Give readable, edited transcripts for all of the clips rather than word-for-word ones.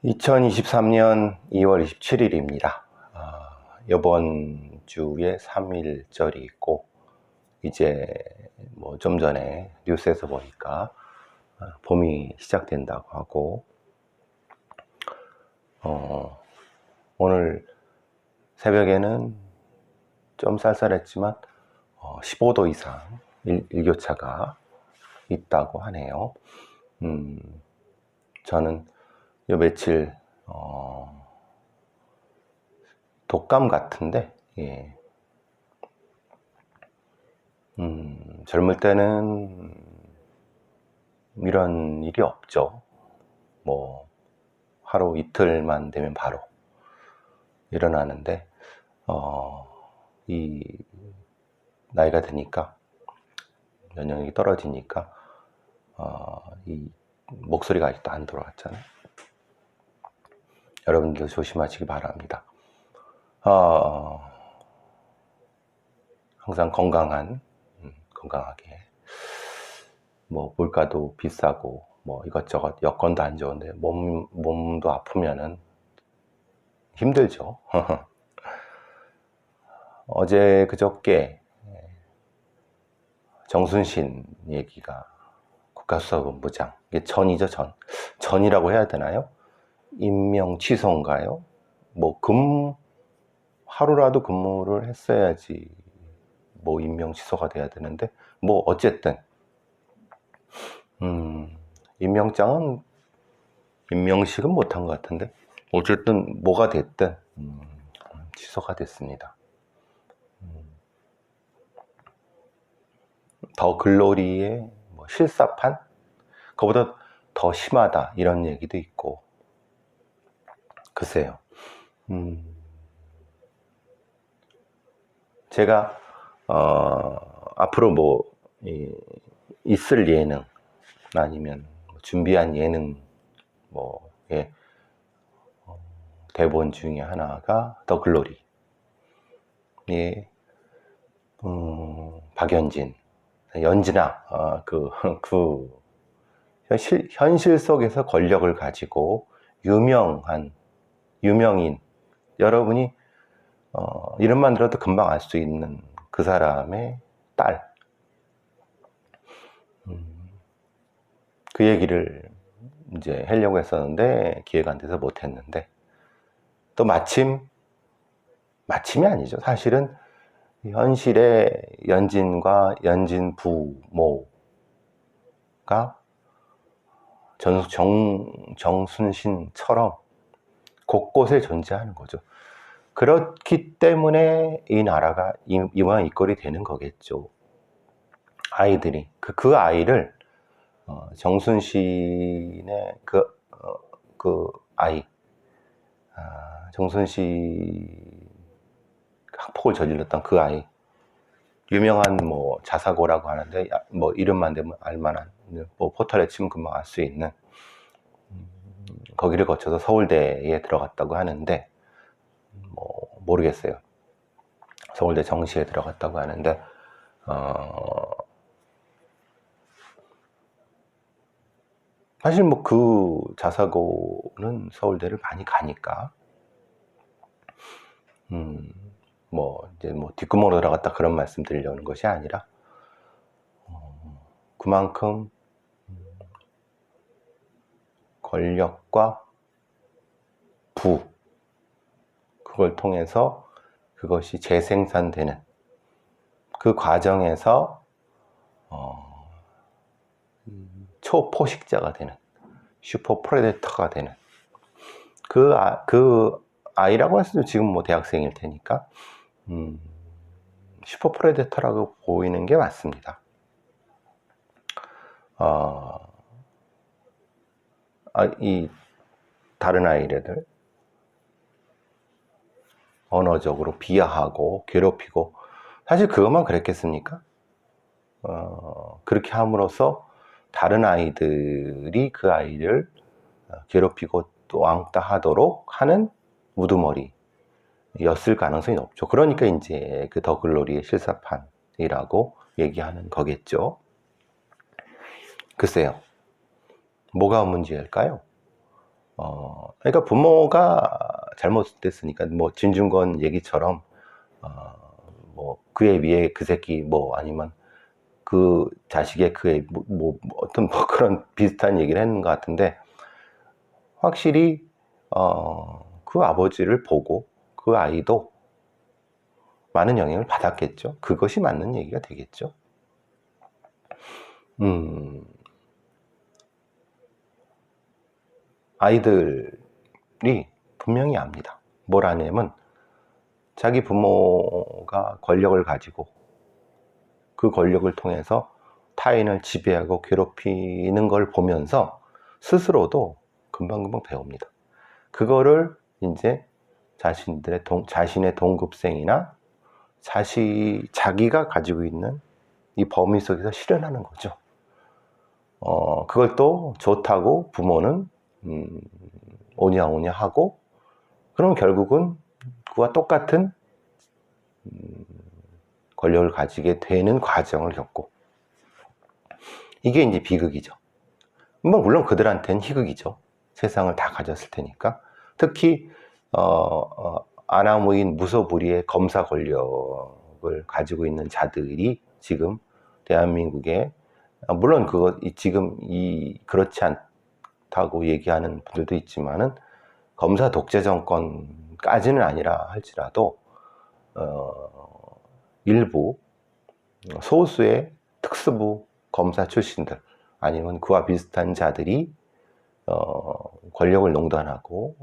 2023년 2월 27일입니다. 이번 주에 3.1절이 있고, 이제 뭐 좀 전에 뉴스에서 보니까 봄이 시작된다고 하고, 오늘 새벽에는 좀 쌀쌀했지만 15도 이상 일교차가 있다고 하네요. 저는 요 며칠 독감 같은데, 예. 젊을 때는 이런 일이 없죠. 뭐 하루 이틀만 되면 바로 일어나는데, 이 나이가 드니까, 면역력이 떨어지니까 이 목소리가 아직도 안 돌아왔잖아요. 여러분들 조심하시기 바랍니다. 항상 건강하게, 뭐 물가도 비싸고 뭐 이것저것 여건도 안 좋은데 몸도 아프면은 힘들죠. 어제 그저께 정순신 얘기가, 국가수사본부장, 이게 전이죠. 전이라고 해야 되나요? 임명 취소인가요? 뭐 하루라도 근무를 했어야지 뭐 임명 취소가 돼야 되는데, 뭐 어쨌든 임명식은 못한 것 같은데, 어쨌든 뭐가 됐든 취소가 됐습니다. 더 글로리의 뭐 실사판? 그보다 더 심하다 이런 얘기도 있고, 글쎄요. 제가 앞으로 뭐 있을 예능, 아니면 준비한 예능 뭐의 대본 중에 하나가 더 글로리. 예, 박연진, 연진아, 현실 속에서 권력을 가지고 유명인, 여러분이 이름만 들어도 금방 알 수 있는 그 사람의 딸. 그 얘기를 이제 하려고 했었는데 기회가 안 돼서 못 했는데, 또 마침이 아니죠. 사실은 현실의 연진과 연진 부모가 정순신처럼 곳곳에 존재하는 거죠. 그렇기 때문에 이 나라가 이왕 이 꼴이 되는 거겠죠. 아이들이 그 아이를 정순신의 그 아이, 정순신 학폭을 저질렀던 그 아이, 유명한 뭐 자사고라고 하는데, 뭐 이름만 되면 알만한, 뭐 포털에 치면 금방 알 수 있는, 거기를 거쳐서 서울대에 들어갔다고 하는데, 뭐 모르겠어요. 서울대 정시에 들어갔다고 하는데, 사실 뭐 그 자사고는 서울대를 많이 가니까, 뭐 이제 뭐 뒷구멍으로 들어갔다 그런 말씀 드리려는 것이 아니라, 그만큼 권력과 그걸 통해서 그것이 재생산되는 그 과정에서 초포식자가 되는, 슈퍼 프레데터가 되는 그 아이라고 했을 때 지금 뭐 대학생일 테니까 슈퍼 프레데터라고 보이는 게 맞습니다. 이 다른 아이들 언어적으로 비하하고 괴롭히고, 사실 그것만 그랬겠습니까? 그렇게 함으로써 다른 아이들이 그 아이를 괴롭히고 또 왕따 하도록 하는 우두머리였을 가능성이 높죠. 그러니까 이제 그 더 글로리의 실사판이라고 얘기하는 거겠죠. 글쎄요, 뭐가 문제일까요? 그러니까 부모가 잘못됐으니까, 뭐, 진중권 얘기처럼, 뭐, 그의 위에 그 새끼, 뭐, 아니면 그 자식의 그의, 어떤 뭐 그런 비슷한 얘기를 했는 것 같은데, 확실히, 그 아버지를 보고 그 아이도 많은 영향을 받았겠죠. 그것이 맞는 얘기가 되겠죠. 아이들이 분명히 압니다. 뭘 아냐면, 자기 부모가 권력을 가지고 그 권력을 통해서 타인을 지배하고 괴롭히는 걸 보면서 스스로도 금방금방 배웁니다. 그거를 이제 자신의 동급생이나 자기가 가지고 있는 이 범위 속에서 실현하는 거죠. 그걸 또 좋다고 부모는 오냐오냐 하고, 그럼 결국은 그와 똑같은 권력을 가지게 되는 과정을 겪고, 이게 이제 비극이죠. 뭐 물론 그들한테는 희극이죠. 세상을 다 가졌을 테니까. 특히 아나무인 무소불위의 검사 권력을 가지고 있는 자들이 지금 대한민국에, 물론 지금 그렇지 않다고 얘기하는 분들도 있지만은, 검사 독재 정권까지는 아니라 할지라도 일부 소수의 특수부 검사 출신들, 아니면 그와 비슷한 자들이 권력을 농단하고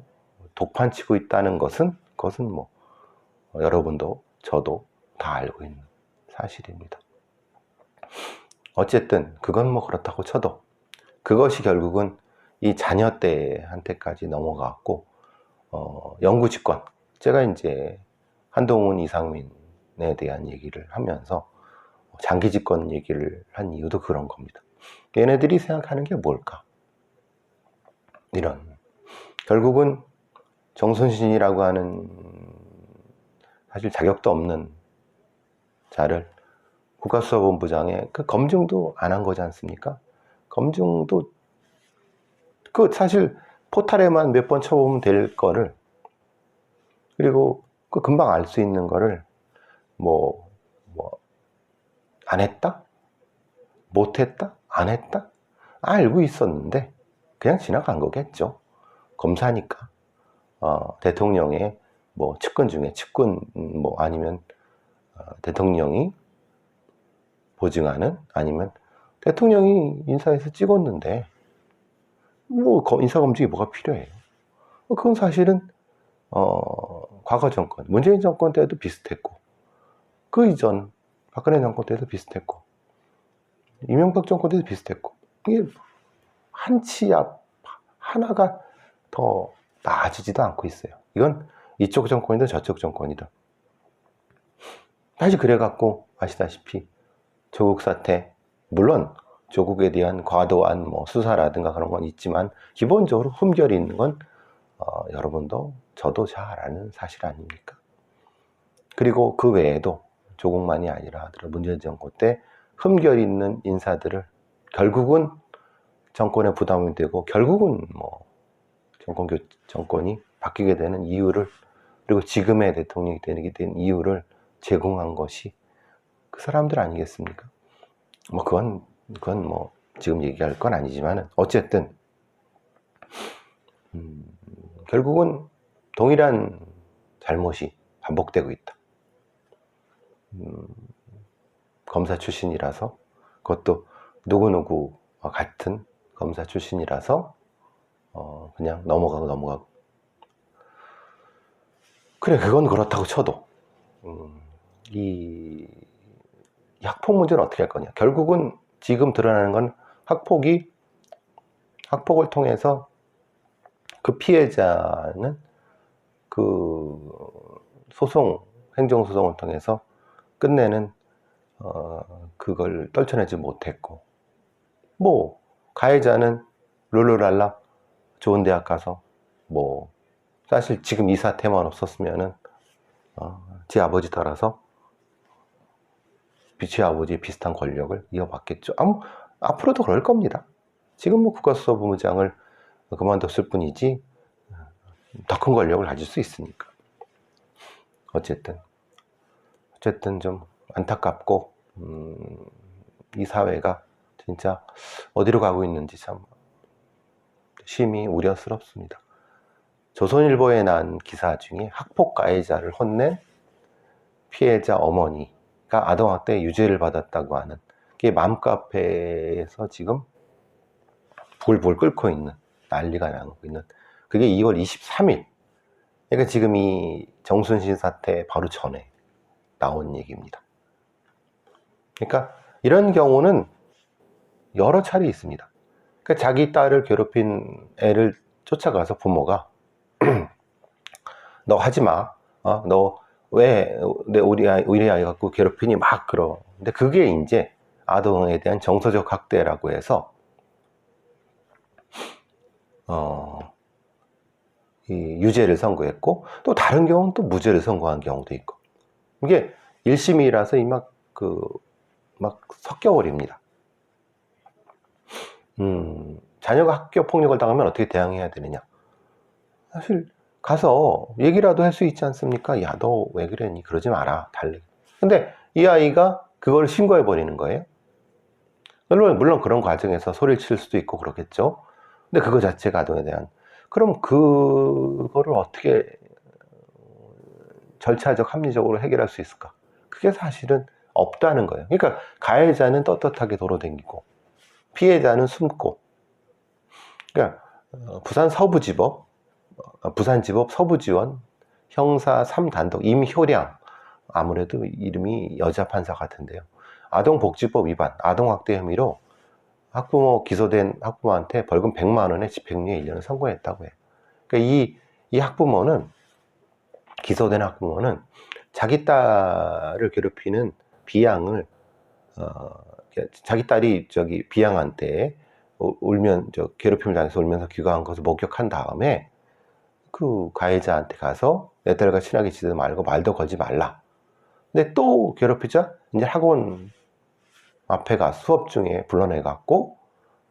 독판치고 있다는 그것은 뭐 여러분도 저도 다 알고 있는 사실입니다. 어쨌든 그건 뭐 그렇다고 쳐도 그것이 결국은 이 자녀 때한테까지 넘어갔고, 영구집권, 제가 이제 한동훈, 이상민에 대한 얘기를 하면서 장기집권 얘기를 한 이유도 그런 겁니다. 얘네들이 생각하는 게 뭘까? 이런, 결국은 정순신이라고 하는 사실 자격도 없는 자를 국가수사본부장에 그 검증도 안 한 거지 않습니까? 검증도 사실 포탈에만 몇 번 쳐보면 될 거를, 그리고 그 금방 알 수 있는 거를 안 했다? 못 했다? 안 했다? 알고 있었는데 그냥 지나간 거겠죠. 검사니까. 대통령의 뭐 측근 중에 측근, 뭐 아니면 대통령이 보증하는, 아니면 대통령이 인사해서 찍었는데 뭐 인사검증이 뭐가 필요해요. 그건 사실은 과거 정권, 문재인 정권 때도 비슷했고, 그 이전 박근혜 정권 때도 비슷했고, 이명박 정권 때도 비슷했고, 이게 한 치 앞 하나가 더 나아지지도 않고 있어요. 이건 이쪽 정권이든 저쪽 정권이든. 사실 그래갖고 아시다시피 조국 사태, 물론 조국에 대한 과도한 뭐 수사라든가 그런 건 있지만, 기본적으로 흠결이 있는 건 여러분도 저도 잘 아는 사실 아닙니까? 그리고 그 외에도 조국만이 아니라 문재인 정권 때 흠결 있는 인사들을 결국은 정권에 부담이 되고, 결국은 뭐 정권이 바뀌게 되는 이유를, 그리고 지금의 대통령이 되게 된 이유를 제공한 것이 그 사람들 아니겠습니까? 뭐 그건 뭐 지금 얘기할 건 아니지만, 어쨌든 결국은 동일한 잘못이 반복되고 있다. 검사 출신이라서, 그것도 누구누구와 같은 검사 출신이라서 그냥 넘어가고. 그래, 그건 그렇다고 쳐도 이 학폭 문제는 어떻게 할 거냐. 결국은 지금 드러나는 건 학폭을 통해서 그 피해자는 그 행정소송을 통해서 끝내는 그걸 떨쳐내지 못했고, 뭐 가해자는 룰루랄라 좋은 대학 가서, 뭐 사실 지금 이 사태만 없었으면은 제 아버지 따라서 제 아버지의 비슷한 권력을 이어받겠죠. 앞으로도 그럴 겁니다. 지금 뭐 국가수사본부장을 그만뒀을 뿐이지 더 큰 권력을 가질 수 있으니까. 어쨌든 좀 안타깝고 이 사회가 진짜 어디로 가고 있는지 참 심히 우려스럽습니다. 조선일보에 난 기사 중에 학폭 가해자를 혼낸 피해자 어머니가 아동학대 유죄를 받았다고 하는 게 맘카페에서 지금 불불 끓고 있는, 난리가 나고 있는, 그게 2월 23일, 그러니까 지금 이 정순신 사태 바로 전에 나온 얘기입니다. 그러니까 이런 경우는 여러 차례 있습니다. 그러니까 자기 딸을 괴롭힌 애를 쫓아가서 부모가 너 하지 마. 너 왜 우리 아이 갖고 괴롭히니 막 그러. 근데 그게 이제 아동에 대한 정서적 학대라고 해서 이 유죄를 선고했고, 또 다른 경우는 또 무죄를 선고한 경우도 있고. 이게 1심이라서 막 섞여버립니다. 자녀가 학교 폭력을 당하면 어떻게 대응해야 되느냐. 사실 가서 얘기라도 할 수 있지 않습니까? 야, 너 왜 그랬니? 그러지 마라. 달래. 근데 이 아이가 그걸 신고해 버리는 거예요. 물론 그런 과정에서 소리를 칠 수도 있고 그렇겠죠. 근데 그거 자체가 아동에 대한, 그럼 그거를 어떻게 절차적 합리적으로 해결할 수 있을까? 그게 사실은 없다는 거예요. 그러니까 가해자는 떳떳하게 돌아다니고 피해자는 숨고. 그러니까 부산지법 서부지원 형사 3단독 임효량, 아무래도 이름이 여자 판사 같은데요. 아동복지법 위반, 아동학대 혐의로 기소된 학부모한테 벌금 100만 원에 집행유예 1년을 선고했다고 해요. 그러니까 이 학부모는, 기소된 학부모는 자기 딸을 괴롭히는 비양을, 자기 딸이 비양한 때 괴롭힘을 당해서 울면서 귀가한 것을 목격한 다음에 그 가해자한테 가서 내 딸과 친하게 지내지 말고 말도 걸지 말라. 근데 또 괴롭히자 이제 학원 앞에 가 수업 중에 불러내갖고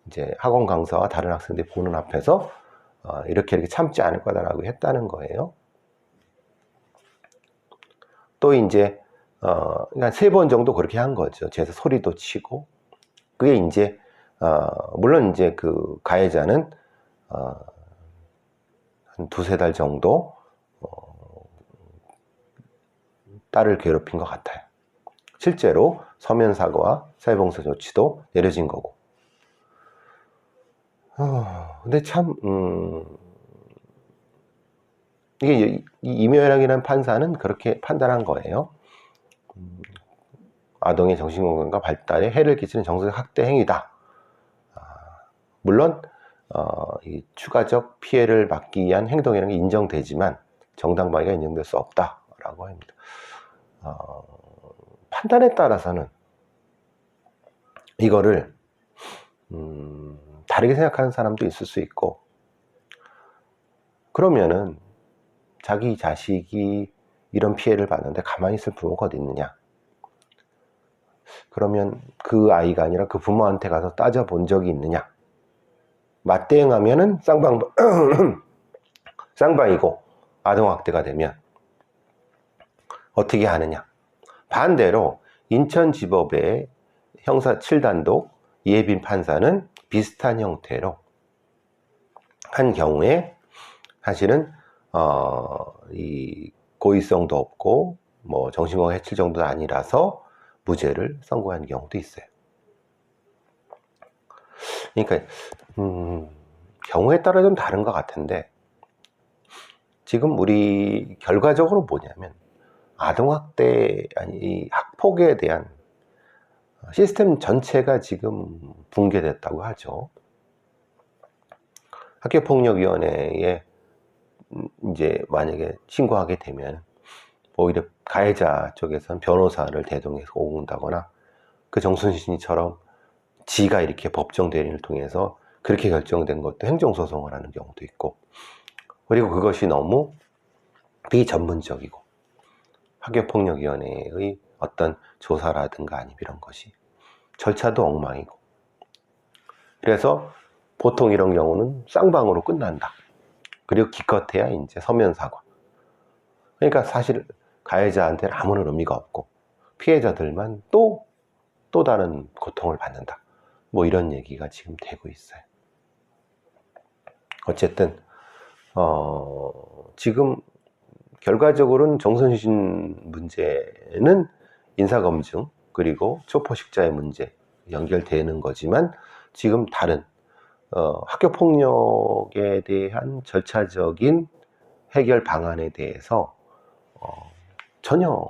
이제 학원 강사와 다른 학생들이 보는 앞에서 이렇게 참지 않을 거다라고 했다는 거예요. 또 이제 그러니까 3번 정도 그렇게 한 거죠. 그래서 소리도 치고. 그게 이제 물론 이제 그 가해자는 한 2-3달 정도 딸을 괴롭힌 것 같아요. 실제로 서면 사과와 사회봉사 조치도 내려진 거고. 근데 참 이게 임효량이라는 판사는 그렇게 판단한 거예요. 아동의 정신건강과 발달에 해를 끼치는 정서적 학대 행위다. 물론 이 추가적 피해를 막기 위한 행동이라는 게 인정되지만 정당방위가 인정될 수 없다라고 합니다. 판단에 따라서는 이거를 다르게 생각하는 사람도 있을 수 있고, 그러면은 자기 자식이 이런 피해를 받는데 가만히 있을 부모가 어디 있느냐. 그러면 그 아이가 아니라 그 부모한테 가서 따져본 적이 있느냐. 맞대응하면은 쌍방이고 아동학대가 되면 어떻게 하느냐. 반대로 인천지법의 형사 7단독 이혜빈 판사는 비슷한 형태로 한 경우에 사실은 이 고의성도 없고 뭐 정신건강 해칠 정도도 아니라서 무죄를 선고한 경우도 있어요. 그러니까 경우에 따라 좀 다른 것 같은데, 지금 우리 결과적으로 뭐냐면 아동학대, 아니 학폭에 대한 시스템 전체가 지금 붕괴됐다고 하죠. 학교폭력위원회에 이제 만약에 신고하게 되면 오히려 가해자 쪽에서는 변호사를 대동해서 오는다거나, 그 정순신이처럼 지가 이렇게 법정 대리인을 통해서 그렇게 결정된 것도 행정소송을 하는 경우도 있고, 그리고 그것이 너무 비전문적이고 학교폭력위원회의 어떤 조사라든가 아니면 이런 것이 절차도 엉망이고, 그래서 보통 이런 경우는 쌍방으로 끝난다. 그리고 기껏해야 이제 서면 사과. 그러니까 사실 가해자한테는 아무런 의미가 없고 피해자들만 또 다른 고통을 받는다. 뭐 이런 얘기가 지금 되고 있어요. 어쨌든 지금 결과적으로는 정선신 문제는 인사검증 그리고 초포식자의 문제 연결되는 거지만 지금 다른 학교폭력에 대한 절차적인 해결 방안에 대해서 전혀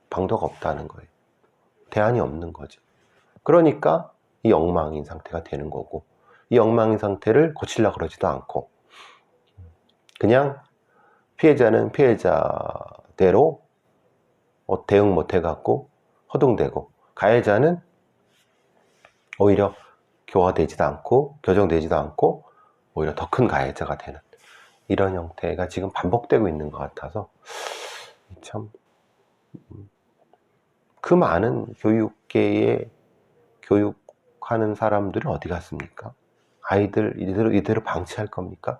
방도가 없다는 거예요. 대안이 없는 거죠. 그러니까 이 엉망인 상태가 되는 거고, 이 엉망인 상태를 고치려고 그러지도 않고 그냥 피해자는 피해자대로 대응 못 해갖고 허둥대고, 가해자는 오히려 교화되지도 않고 교정되지도 않고 오히려 더 큰 가해자가 되는 이런 형태가 지금 반복되고 있는 것 같아서 참 그 많은 교육계에 교육하는 사람들은 어디 갔습니까? 아이들 이대로 방치할 겁니까?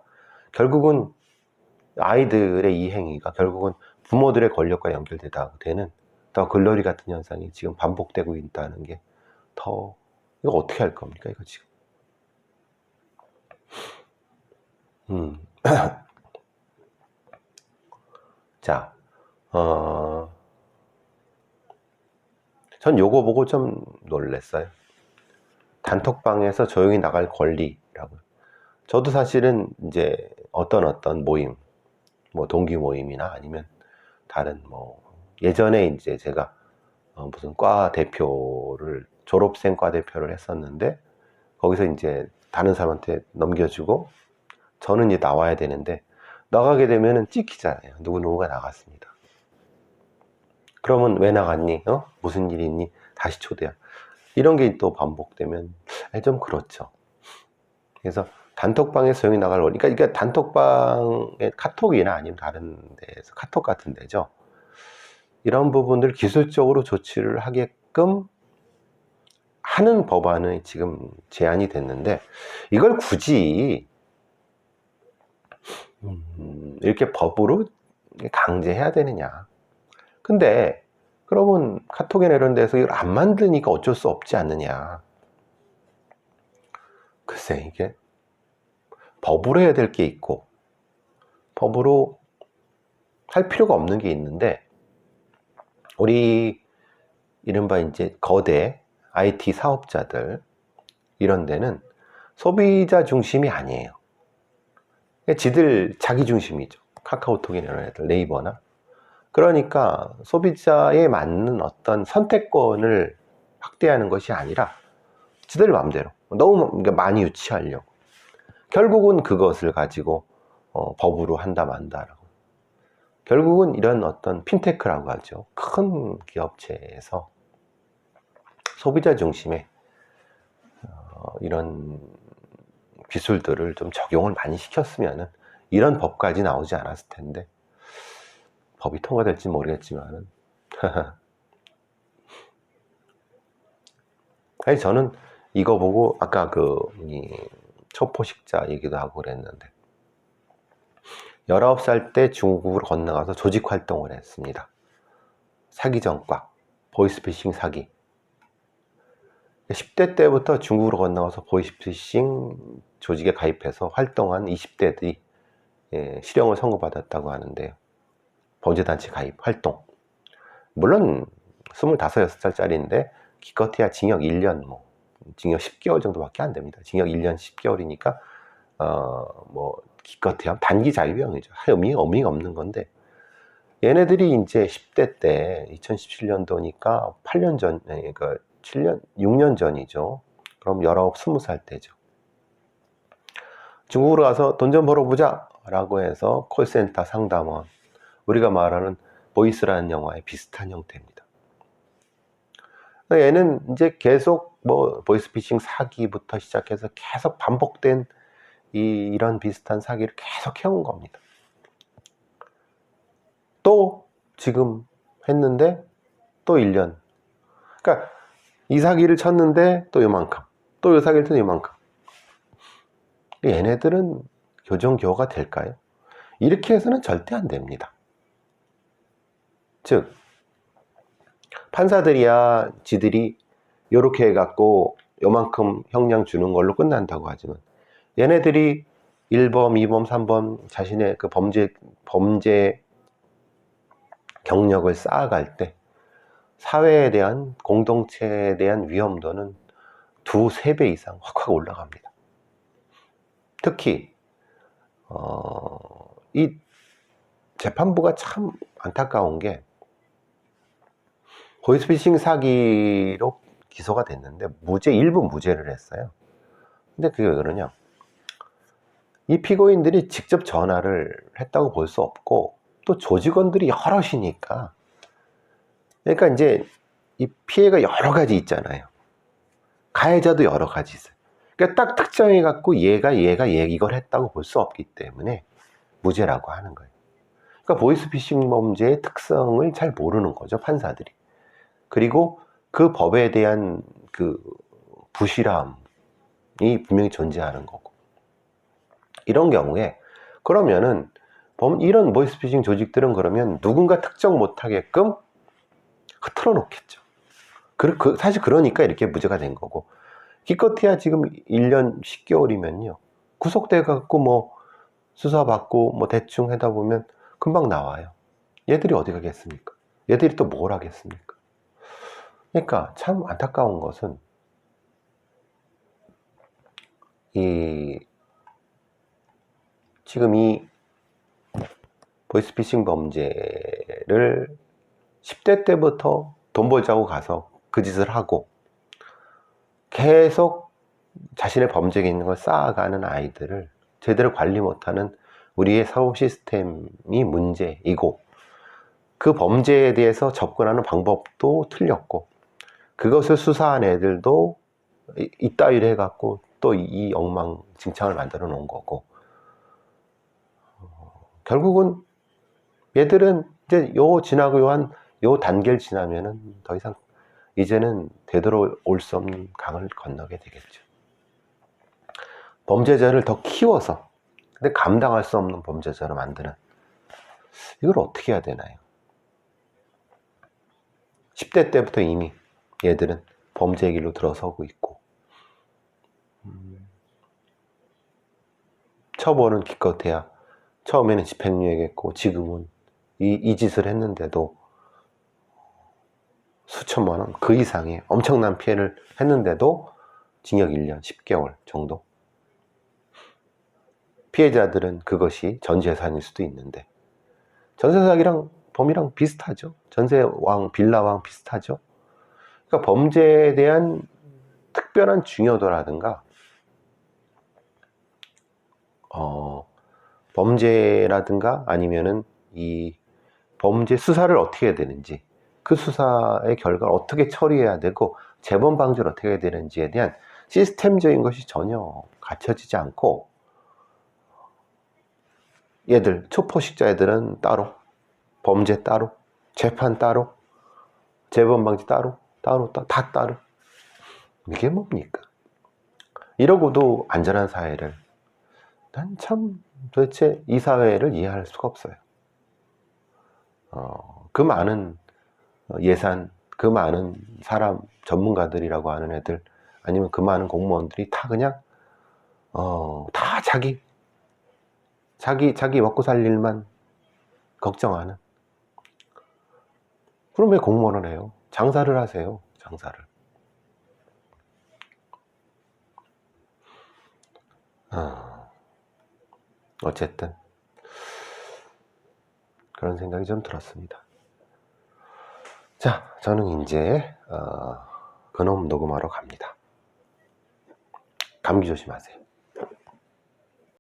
결국은 아이들의 이 행위가 결국은 부모들의 권력과 연결되다 되는 더 글러리 같은 현상이 지금 반복되고 있다는 게 더 이거 어떻게 할 겁니까? 이거 지금 자, 전 요거 보고 좀 놀랐어요. 단톡방에서 조용히 나갈 권리라고. 저도 사실은 이제 어떤 모임, 뭐 동기 모임이나 아니면 다른 뭐 예전에 이제 제가 무슨 과 대표를 졸업생 과 대표를 했었는데 거기서 이제 다른 사람한테 넘겨주고 저는 이제 나와야 되는데 나가게 되면은 찍히잖아요. 누구누구가 나갔습니다. 그러면 왜 나갔니? 무슨 일이 있니? 다시 초대야. 이런 게 또 반복되면 좀 그렇죠. 그래서 단톡방에 조용히 나갈 원리. 그러니까 단톡방에 카톡이나 아니면 다른 데에서 카톡 같은 데죠. 이런 부분들 기술적으로 조치를 하게끔 하는 법안이 지금 제안이 됐는데 이걸 굳이 이렇게 법으로 강제해야 되느냐. 근데 그러면 카톡이나 이런 데서 이걸 안 만드니까 어쩔 수 없지 않느냐. 글쎄 이게 법으로 해야 될 게 있고 법으로 할 필요가 없는 게 있는데 우리 이른바 이제 거대 IT 사업자들 이런 데는 소비자 중심이 아니에요. 지들 자기 중심이죠. 카카오톡이나 이런 애들, 네이버나. 그러니까 소비자에 맞는 어떤 선택권을 확대하는 것이 아니라 지들 마음대로 너무 많이 유치하려고 결국은 그것을 가지고 법으로 한다 만다라고. 결국은 이런 어떤 핀테크라고 하죠. 큰 기업체에서 소비자 중심의 이런 기술들을 좀 적용을 많이 시켰으면 이런 법까지 나오지 않았을 텐데 법이 통과될지 모르겠지만은 아니 저는 이거 보고 아까 초포식자 얘기도 하고 그랬는데 19살 때 중국으로 건너가서 조직 활동을 했습니다. 사기 전과, 보이스피싱 사기. 10대 때부터 중국으로 건너가서 보이스피싱 조직에 가입해서 활동한 20대들이 실형을 선고받았다고 하는데요. 범죄단체 가입 활동. 물론 25, 6살짜리인데 기껏해야 징역 1년, 징역 10개월 정도밖에 안 됩니다. 징역 1년 10개월이니까 기껏해야 단기 자유형이죠. 의미가 없는 건데 얘네들이 이제 10대 때 2017년도니까 8년 전, 그러니까 6년 전이죠. 그럼 19, 20살 때죠. 중국으로 가서 돈 좀 벌어보자 라고 해서 콜센터 상담원, 우리가 말하는 보이스라는 영화의 비슷한 형태입니다. 얘는 이제 계속 보이스피싱 사기부터 시작해서 계속 반복된 이런 비슷한 사기를 계속 해온 겁니다. 또 지금 했는데 또 1년. 그러니까 이 사기를 쳤는데 또 요만큼, 또 이 사기를 쳤는데 요만큼. 얘네들은 교정교화가 될까요? 이렇게 해서는 절대 안 됩니다. 즉 판사들이야 지들이 요렇게 해갖고 요만큼 형량 주는 걸로 끝난다고 하지만, 얘네들이 1범, 2범, 3범 자신의 그 범죄 경력을 쌓아갈 때 사회에 대한, 공동체에 대한 위험도는 2, 3배 이상 확 올라갑니다. 특히 이 재판부가 참 안타까운 게, 보이스피싱 사기로 기소가 됐는데 일부 무죄를 했어요. 근데 그게 왜 그러냐, 이 피고인들이 직접 전화를 했다고 볼 수 없고, 또 조직원들이 여럿이니까, 그러니까 이제 이 피해가 여러 가지 있잖아요. 가해자도 여러 가지 있어요. 그러니까 딱 특정해 갖고 얘가 이걸 했다고 볼 수 없기 때문에 무죄라고 하는 거예요. 그러니까 보이스피싱 범죄의 특성을 잘 모르는 거죠, 판사들이. 그리고 그 법에 대한 그 부실함이 분명히 존재하는 거고, 이런 경우에 그러면은 이런 보이스피싱 조직들은 그러면 누군가 특정 못하게끔 흐트러 놓겠죠. 사실 그러니까 이렇게 무죄가 된 거고, 기껏해야 지금 1년 10개월이면요 구속돼 갖고 뭐 수사받고 뭐 대충 하다 보면 금방 나와요. 얘들이 어디 가겠습니까? 얘들이 또 뭘 하겠습니까? 그러니까 참 안타까운 것은, 지금 이 보이스피싱 범죄를 10대 때부터 돈 벌자고 가서 그 짓을 하고 계속 자신의 범죄에 있는 걸 쌓아가는 아이들을 제대로 관리 못하는 우리의 사법 시스템이 문제이고, 그 범죄에 대해서 접근하는 방법도 틀렸고, 그것을 수사한 애들도 이따위로 해갖고 또 이 엉망진창을 만들어 놓은 거고, 결국은 얘들은 이제 요 단계를 지나면은 더 이상 이제는 되돌아올 수 없는 강을 건너게 되겠죠. 범죄자를 더 키워서, 근데 감당할 수 없는 범죄자로 만드는, 이걸 어떻게 해야 되나요? 10대 때부터 이미 얘들은 범죄의 길로 들어서고 있고, 처벌은 기껏해야 처음에는 집행유예겠고, 지금은 이 짓을 했는데도 수천만 원, 그 이상의 엄청난 피해를 했는데도 징역 1년 10개월 정도. 피해자들은 그것이 전 재산일 수도 있는데, 전세 사기랑 범이랑 비슷하죠. 전세왕, 빌라왕 비슷하죠. 그러니까 범죄에 대한 특별한 중요도라든가, 범죄라든가 아니면은 이 범죄 수사를 어떻게 해야 되는지, 그 수사의 결과를 어떻게 처리해야 되고 재범 방지를 어떻게 해야 되는지에 대한 시스템적인 것이 전혀 갖춰지지 않고, 얘들 초포식자 애들은 따로, 범죄 따로, 재판 따로, 재범 방지 따로, 다 따로. 이게 뭡니까? 이러고도 안전한 사회를, 난 참 도대체 이 사회를 이해할 수가 없어요. 그 많은 예산, 그 많은 사람, 전문가들이라고 하는 애들, 아니면 그 많은 공무원들이 다 그냥 다 자기 먹고 살 일만 걱정하는. 그럼 왜 공무원을 해요? 장사를 하세요, 장사를. 어쨌든 그런 생각이 좀 들었습니다. 자, 저는 이제 그놈 녹음하러 갑니다. 감기 조심하세요.